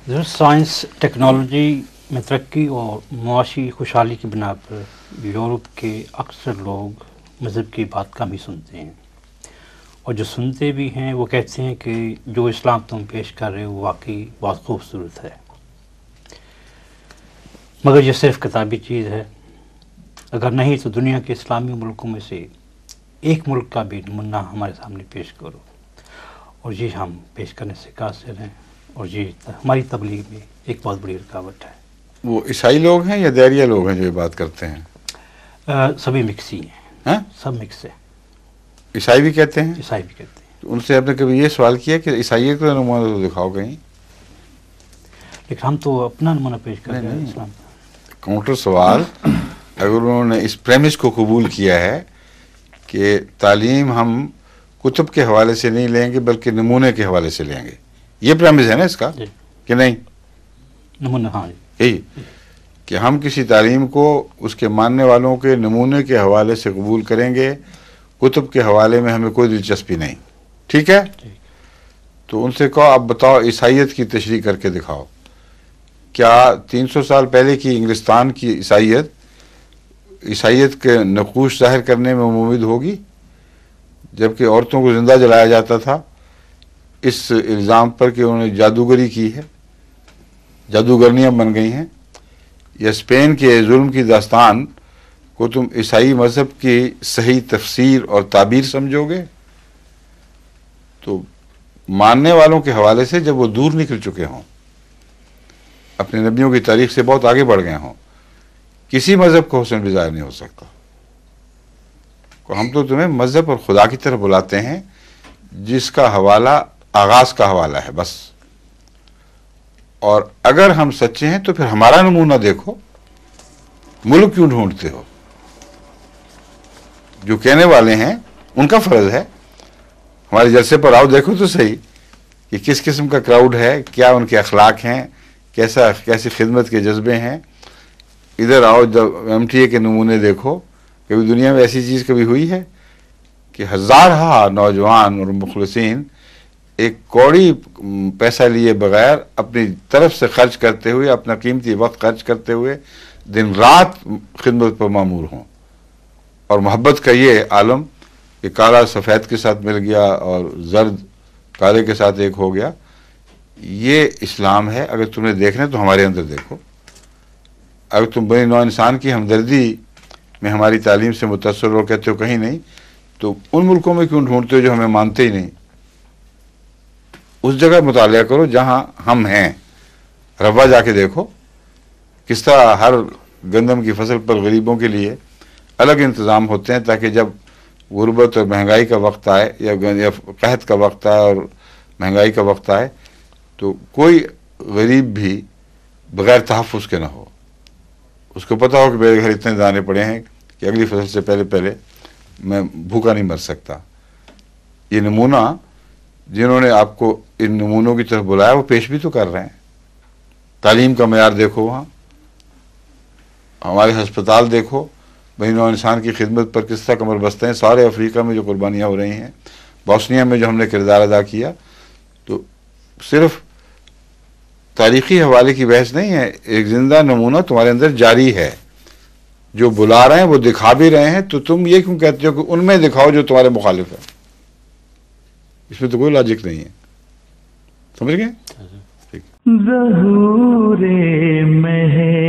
Science technology میں ترقی اور معاشی خوشحالی کی بنا پر یورپ کے اکثر لوگ مذہب کی بات کم ہی سنتے ہیں، اور جو سنتے بھی ہیں وہ کہتے ہیں کہ جو اسلام تم پیش کر رہے ہو واقعی بہت خوبصورت ہے، مگر یہ صرف کتابی چیز ہے، اگر نہیں تو دنیا کے اسلامی ملکوں میں سے ایک ملک کا بھی نمونہ ہمارے سامنے پیش کرو، اور یہ ہم پیش کرنے سے قاصر ہیں، اور یہ ہماری تبلیغ میں ایک بہت بڑی رکاوٹ ہے۔ وہ عیسائی لوگ ہیں یا دیریا لوگ ہیں جو یہ بات کرتے ہیں؟ سبھی مکس ہی ہیں، ہاں، سب مکس ہے، عیسائی بھی کہتے ہیں؟ عیسائی بھی کہتے ہیں، تو ان سے آپ نے کبھی یہ سوال کیا کہ عیسائیت کا نمونہ تو دکھاؤ کہیں؟ لیکن ہم تو اپنا نمونہ پیش کر رہے ہیں نہیں، اسلام۔ کاؤنٹر سوال، اگر انہوں نے اس پریمس کو قبول کیا ہے کہ تعلیم ہم کتب کے حوالے سے نہیں لیں گے بلکہ نمونے کے حوالے سے لیں گے، یہ پریمس ہے نا اس کا، جی، کہ نہیں؟ نمونہ، ہاں جی، یہی کہ ہم کسی تعلیم کو اس کے ماننے والوں کے نمونے کے حوالے سے قبول کریں گے، کتب کے حوالے میں ہمیں کوئی دلچسپی نہیں، ٹھیک ہے؟ ٹھیک۔ تو ان سے کہو آپ بتاؤ عیسائیت کی تشریح کر کے دکھاؤ، کیا 300 سال پہلے کی انگلستان کی عیسائیت کے نقوش ظاہر کرنے میں ممید ہوگی، جبکہ عورتوں کو زندہ جلایا جاتا تھا اس الزام پر کہ انہوں نے جادوگری کی ہے، جادوگرنیاں بن گئی ہیں؟ یا اسپین کے ظلم کی داستان کو تم عیسائی مذہب کی صحیح تفسیر اور تعبیر سمجھو گے؟ تو ماننے والوں کے حوالے سے جب وہ دور نکل چکے ہوں، اپنے نبیوں کی تاریخ سے بہت آگے بڑھ گئے ہوں، کسی مذہب کو حسن بھی ظاہر نہیں ہو سکتا۔ ہم تو تمہیں مذہب اور خدا کی طرف بلاتے ہیں جس کا حوالہ آغاز کا حوالہ ہے بس، اور اگر ہم سچے ہیں تو پھر ہمارا نمونہ دیکھو، ملک کیوں ڈھونڈتے ہو؟ جو کہنے والے ہیں ان کا فرض ہے، ہمارے جلسے پر آؤ، دیکھو تو صحیح کہ کس قسم کا کراؤڈ ہے، کیا ان کے اخلاق ہیں، کیسی خدمت کے جذبے ہیں۔ ادھر آؤ، جب ایم ٹی اے کے نمونے دیکھو، کبھی دنیا میں ایسی چیز کبھی ہوئی ہے کہ ہزارہ نوجوان اور مخلصین ایک کوڑی پیسہ لیے بغیر اپنی طرف سے خرچ کرتے ہوئے، اپنا قیمتی وقت خرچ کرتے ہوئے دن رات خدمت پر مامور ہوں، اور محبت کا یہ عالم کہ کالا سفید کے ساتھ مل گیا اور زرد کالے کے ساتھ ایک ہو گیا، یہ اسلام ہے؟ اگر تمہیں دیکھنا ہے تو ہمارے اندر دیکھو۔ اگر تم بنی نوع انسان کی ہمدردی میں ہماری تعلیم سے متاثر ہو کہتے ہو کہیں نہیں، تو ان ملکوں میں کیوں ڈھونڈتے ہو جو ہمیں مانتے ہی نہیں؟ اس جگہ مطالعہ کرو جہاں ہم ہیں، روا جا کے دیکھو کس طرح ہر گندم کی فصل پر غریبوں کے لیے الگ انتظام ہوتے ہیں، تاکہ جب غربت اور مہنگائی کا وقت آئے یا قحط کا وقت آئے اور مہنگائی کا وقت آئے تو کوئی غریب بھی بغیر تحفظ کے نہ ہو، اس کو پتہ ہو کہ میرے گھر اتنے دانے پڑے ہیں کہ اگلی فصل سے پہلے میں بھوکا نہیں مر سکتا۔ یہ نمونہ جنہوں نے آپ کو ان نمونوں کی طرف بلایا وہ پیش بھی تو کر رہے ہیں۔ تعلیم کا معیار دیکھو، وہاں ہمارے ہسپتال دیکھو، بنی نوع انسان کی خدمت پر کس طرح کمر بستہ ہیں۔ سارے افریقہ میں جو قربانیاں ہو رہی ہیں، بوسنیا میں جو ہم نے کردار ادا کیا، تو صرف تاریخی حوالے کی بحث نہیں ہے، ایک زندہ نمونہ تمہارے اندر جاری ہے، جو بلا رہے ہیں وہ دکھا بھی رہے ہیں، تو تم یہ کیوں کہتے ہو کہ ان میں دکھاؤ جو تمہارے مخالف ہے؟ اس میں تو کوئی لاجک نہیں ہے، سمجھ گئے؟ ٹھیک۔ ظہور مہر